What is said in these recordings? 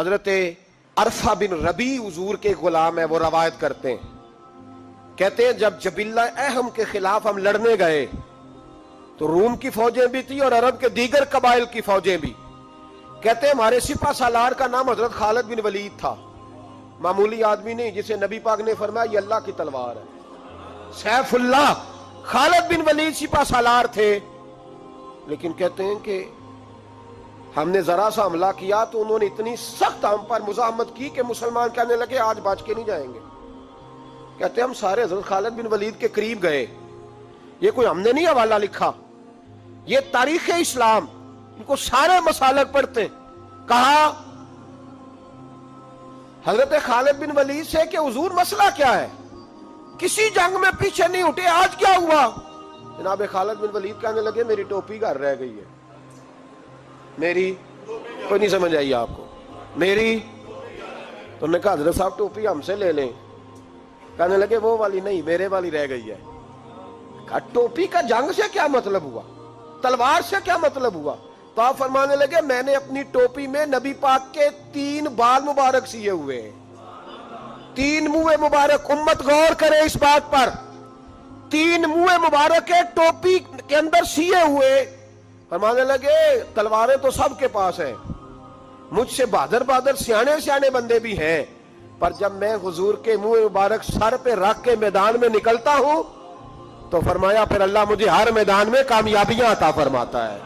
حضرت عرفہ بن ربی حضور کے غلام ہے، وہ روایت کرتے ہیں، کہتے ہیں جب جبلہ اہم کے خلاف ہم لڑنے گئے تو روم کی فوجیں بھی تھی اور عرب کے دیگر قبائل کی فوجیں بھی. کہتے ہیں ہمارے سپہ سالار کا نام حضرت خالد بن ولید تھا، معمولی آدمی نہیں جسے نبی پاک نے فرمایا یہ اللہ کی تلوار ہے. سیف اللہ خالد بن ولید سپہ سالار تھے، لیکن کہتے ہیں کہ ہم نے ذرا سا حملہ کیا تو انہوں نے اتنی سخت ہم پر مزاحمت کی کہ مسلمان کہنے لگے آج بچ کے نہیں جائیں گے. کہتے ہیں ہم سارے حضرت خالد بن ولید کے قریب گئے. یہ کوئی ہم نے نہیں حوالہ لکھا، یہ تاریخ اسلام، ان کو سارے مسالک پڑھتے. کہا حضرت خالد بن ولید سے کہ حضور مسئلہ کیا ہے، کسی جنگ میں پیچھے نہیں اٹھے، آج کیا ہوا؟ جناب خالد بن ولید کہنے لگے میری ٹوپی گھر رہ گئی ہے. میری کوئی نہیں سمجھ آئی آپ کو؟ میری تو نے کہا حضرت صاحب ٹوپی ہم سے لے لیں. کہنے لگے وہ والی نہیں، میرے والی رہ گئی ہے. کہا ٹوپی کا جنگ سے کیا مطلب ہوا، تلوار سے کیا مطلب ہوا؟ تو آپ فرمانے لگے میں نے اپنی ٹوپی میں نبی پاک کے 3 بال مبارک سیے ہوئے ہیں، 3 منہ مبارک. امت غور کرے اس بات پر، 3 منہ مبارک ٹوپی کے اندر سیے ہوئے. فرمانے لگے تلواریں تو سب کے پاس ہیں، مجھ سے بہادر بہادر سیانے بندے بھی ہیں، پر جب میں حضور کے منہ مبارک سر پہ رکھ کے میدان میں نکلتا ہوں تو فرمایا پھر اللہ مجھے ہر میدان میں کامیابیاں عطا فرماتا ہے.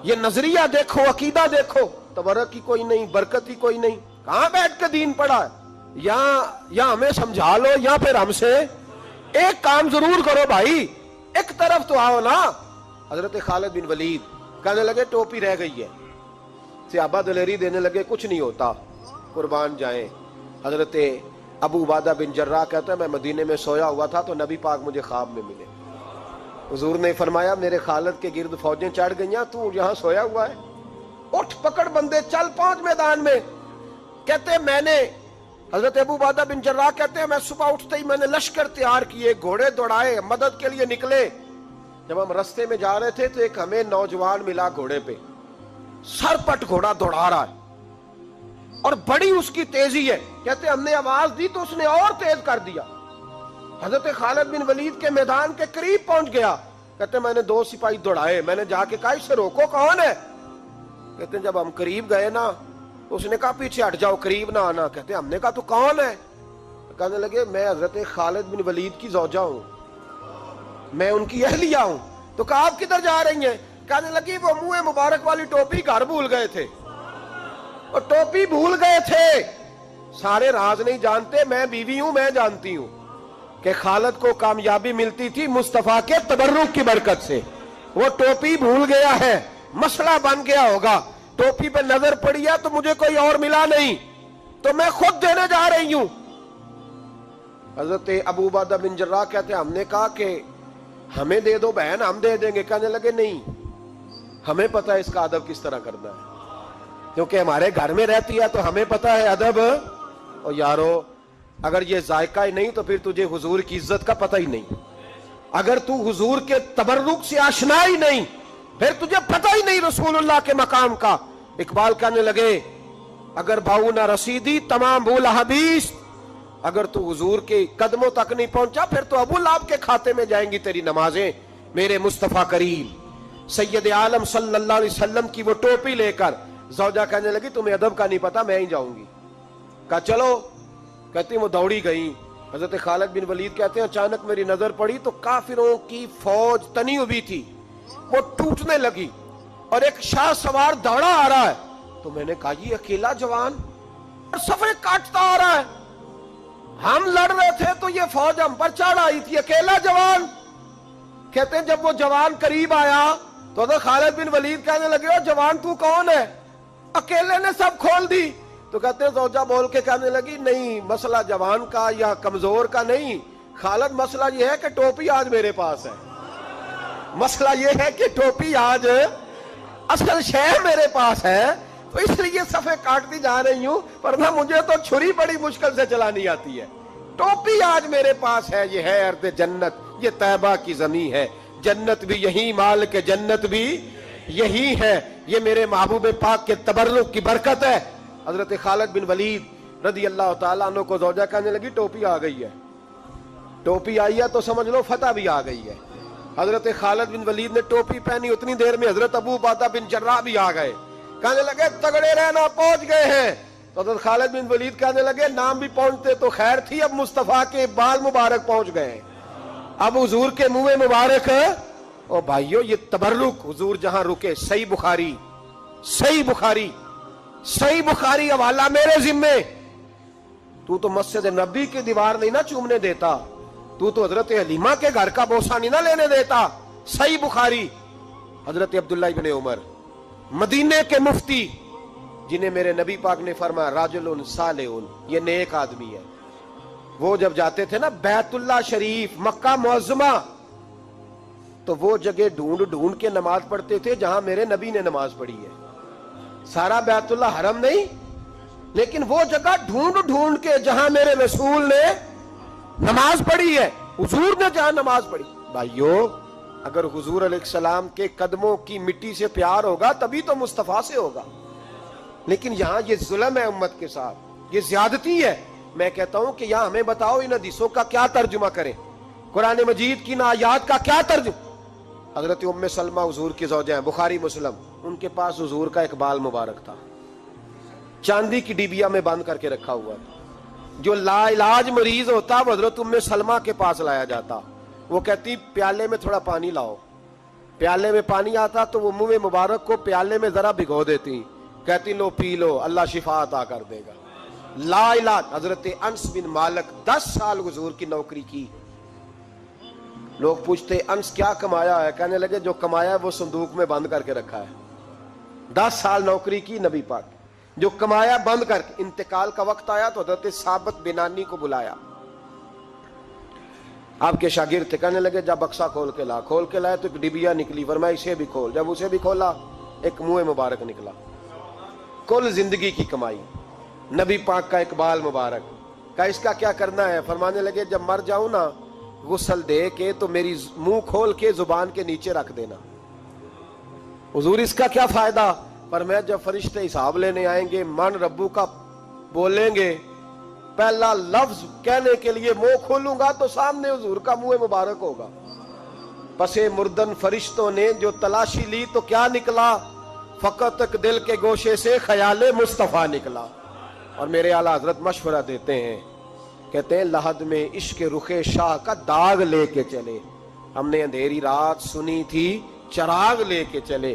یہ نظریہ دیکھو، عقیدہ دیکھو، تبرک کی کوئی نہیں، برکت کی کوئی نہیں. کہاں بیٹھ کے دین پڑھا ہے؟ یا ہمیں سمجھا لو یا پھر ہم سے ایک کام ضرور کرو بھائی، ایک طرف تو آؤ نا. حضرت خالد بن ولید کہنے لگے ٹوپی رہ گئی ہے. صحابہ دلیری دینے لگے کچھ نہیں ہوتا، قربان جائیں. حضرت ابو عبادہ بن جراح کہتا ہے میں مدینے میں سویا ہوا تھا تو نبی پاک مجھے خواب میں ملے. حضور نے فرمایا میرے خالد کے گرد فوجیں چڑھ گئیں، تو یہاں سویا ہوا ہے، اٹھ پکڑ بندے چل پہنچ میدان میں. کہتے میں نے حضرت ابو عبادہ بن جراح کہتے ہیں میں صبح اٹھتے ہی میں نے لشکر تیار کیے، گھوڑے دوڑائے، مدد کے لیے نکلے. جب ہم رستے میں جا رہے تھے تو ایک ہمیں نوجوان ملا گھوڑے پہ، سر پٹ گھوڑا دوڑا رہا ہے اور بڑی اس کی تیزی ہے. کہتے ہم نے آواز دی تو اس نے اور تیز کر دیا. حضرت خالد بن ولید کے میدان کے قریب پہنچ گیا. کہتے میں نے 2 سپاہی دوڑائے، میں نے جا کے کہا اسے روکو، کون ہے؟ کہتے جب ہم قریب گئے نا تو اس نے کہا پیچھے ہٹ جاؤ، قریب نہ آنا. کہتے ہم نے کہا تو کون ہے؟ کہنے لگے میں حضرت خالد بن ولید کی زوجہ ہوں، میں ان کی اہلیہ ہوں. تو کہا آپ کدھر جا رہی ہیں؟ کہنے لگی وہ منہ مبارک والی ٹوپی گھر بھول گئے تھے، اور ٹوپی بھول گئے تھے. سارے راز نہیں جانتے، میں بیوی ہوں، میں جانتی ہوں کہ خالد کو کامیابی ملتی تھی مصطفیٰ کے تبرک کی برکت سے. وہ ٹوپی بھول گیا ہے، مسئلہ بن گیا ہوگا. ٹوپی پہ نظر پڑی ہے تو مجھے کوئی اور ملا نہیں تو میں خود دینے جا رہی ہوں. حضرت ابو عبادہ بن جراح کہتے ہیں ہم نے کہا کہ ہمیں دے دو بہن، ہم دے دیں گے. کہنے لگے نہیں، ہمیں پتہ ہے اس کا ادب کس طرح کرنا ہے، کیونکہ ہمارے گھر میں رہتی ہے تو ہمیں پتہ ہے ادب. اور یارو اگر یہ ذائقہ ہی نہیں تو پھر تجھے حضور کی عزت کا پتہ ہی نہیں. اگر تو حضور کے تبرک سے آشنا ہی نہیں پھر تجھے پتہ ہی نہیں رسول اللہ کے مقام کا. اقبال کہنے لگے اگر بھاؤ نہ رسیدی تمام بھول حدیث، اگر تو حضور کے قدموں تک نہیں پہنچا پھر تو ابو لہب کے کھاتے میں جائیں گی تیری نمازیں. میرے مصطفیٰ کریم سید عالم صلی اللہ علیہ وسلم کی وہ ٹوپی لے کر زوجہ کہنے لگی تمہیں ادب کا نہیں پتا، میں ہی جاؤں گی. کہا چلو. کہتی وہ دوڑی گئی. حضرت خالد بن ولید کہتے ہیں اچانک میری نظر پڑی تو کافروں کی فوج تنی ہوئی تھی، وہ ٹوٹنے لگی اور ایک شاہ سوار دوڑا آ رہا ہے. تو میں نے کہا یہ اکیلا جوان صفے کاٹتا آ رہا ہے، ہم لڑ رہے تھے تو یہ فوج ہم پر چڑھ آئی تھی، اکیلا جوان. کہتے ہیں جب وہ جوان قریب آیا تو حضرت خالد بن ولید کہنے لگے جوان تو کون ہے؟ اکیلے نے سب کھول دی. تو کہتے ہیں زوجہ بول کے کہنے لگی نہیں، مسئلہ جوان کا یا کمزور کا نہیں خالد، مسئلہ یہ ہے کہ ٹوپی آج میرے پاس ہے. مسئلہ یہ ہے کہ ٹوپی آج اصل شے میرے پاس ہے تو اس لیے صفے کاٹتی جا رہی ہوں، ورنہ مجھے تو چھری بڑی مشکل سے چلانی آتی ہے. ٹوپی آج میرے پاس ہے. یہ ہے ارض جنت، یہ طیبہ کی زمین ہے، جنت بھی یہی، مال کے جنت بھی یہی ہے. یہ میرے محبوب پاک کے تبرک کی برکت ہے. حضرت خالد بن ولید رضی اللہ تعالیٰ عنہ کو زوجہ کہنے لگی ٹوپی آ گئی ہے، ٹوپی آئی ہے تو سمجھ لو فتح بھی آ گئی ہے۔ حضرت خالد بن ولید نے ٹوپی پہنی، اتنی دیر میں حضرت ابو عبیدہ بن جراح بھی آ گئے، کہنے لگے تگڑے رہنا، پہنچ گئے ہیں۔ تو حضرت خالد بن ولید کہنے لگے نام بھی پہنچتے تو خیر تھی، اب مصطفیٰ کے بال مبارک پہنچ گئے، اب حضور کے منہ مبارک۔ او بھائیو یہ تبرک حضور جہاں رکے، صحیح بخاری، صحیح بخاری، صحیح بخاری حوالہ میرے ذمے۔ تو مسجد نبی کی دیوار نہیں نہ چومنے دیتا، تو حضرت حلیمہ کے گھر کا بوسہ نہیں نہ لینے دیتا۔ صحیح بخاری، حضرت عبداللہ ابن عمر مدینے کے مفتی، جنہیں میرے نبی پاک نے فرمایا راجل صالح، یہ نیک آدمی ہے۔ وہ جب جاتے تھے نا بیت اللہ شریف، مکہ معظمہ، تو وہ جگہ ڈھونڈ ڈھونڈ کے نماز پڑھتے تھے جہاں میرے نبی نے نماز پڑھی ہے۔ سارا بیت اللہ حرم نہیں، لیکن وہ جگہ ڈھونڈ ڈھونڈ کے جہاں میرے رسول نے نماز پڑھی ہے، حضور نے جہاں نماز پڑھی۔ بھائیو اگر حضور علیہ السلام کے قدموں کی مٹی سے پیار ہوگا تبھی تو مصطفیٰ سے ہوگا، لیکن یہاں یہ ظلم ہے امت کے ساتھ، یہ زیادتی ہے۔ میں کہتا ہوں کہ یہاں ہمیں بتاؤ ان حدیثوں کا کیا ترجمہ کریں، قرآن مجید کی ان آیات کا کیا ترجمہ۔ حضرت ام سلمہ حضور کی زوجہ ہیں، بخاری مسلم، ان کے پاس حضور کا ایک بال مبارک تھا، چاندی کی ڈیبیا میں بند کر کے رکھا ہوا تھا۔ جو لا علاج مریض ہوتا وہ حضرت ام سلمہ کے پاس لایا جاتا، وہ کہتی پیالے میں تھوڑا پانی لاؤ، پیالے میں پانی آتا تو وہ منہ مبارک کو پیالے میں ذرا بھگو دیتی، کہتی لو پی لو، اللہ شفا عطا کر دے گا۔ لا علاج۔ حضرت انس بن مالک 10 سال حضور کی نوکری کی، لوگ پوچھتے انس کیا کمایا ہے، کہنے لگے جو کمایا ہے وہ صندوق میں بند کر کے رکھا ہے۔ 10 سال نوکری کی نبی پاک، جو کمایا بند کر کے، انتقال کا وقت آیا تو حضرت ثابت بنانی کو بلایا، آپ کے شاگرد تھے، کہنے لگے جب بکسا کھول کے لا، کھول کے لائے تو ایک ڈبیا نکلی، فرمایا اسے بھی کھول، جب اسے بھی کھولا ایک منہ مبارک نکلا۔ کل زندگی کی کمائی، نبی پاک کا اقبال مبارک کا، اس کا کیا کرنا ہے؟ فرمانے لگے جب مر جاؤں نا غسل دے کے تو میری منہ کھول کے زبان کے نیچے رکھ دینا۔ حضور اس کا کیا فائدہ؟ فرمایا جب فرشتے حساب لینے آئیں گے، من ربو کا بولیں گے، پہلا لفظ کہنے کے لیے منہ کھولوں گا تو سامنے حضور کا منہ مبارک ہوگا۔ پسے مردن فرشتوں نے جو تلاشی لی تو کیا نکلا؟ فقط ایک دل کے گوشے سے خیال مصطفیٰ نکلا۔ اور میرے اعلیٰ حضرت مشورہ دیتے ہیں، کہتے ہیں لحد میں عشق رخ شاہ کا داغ لے کے چلے، ہم نے اندھیری رات سنی تھی چراغ لے کے چلے۔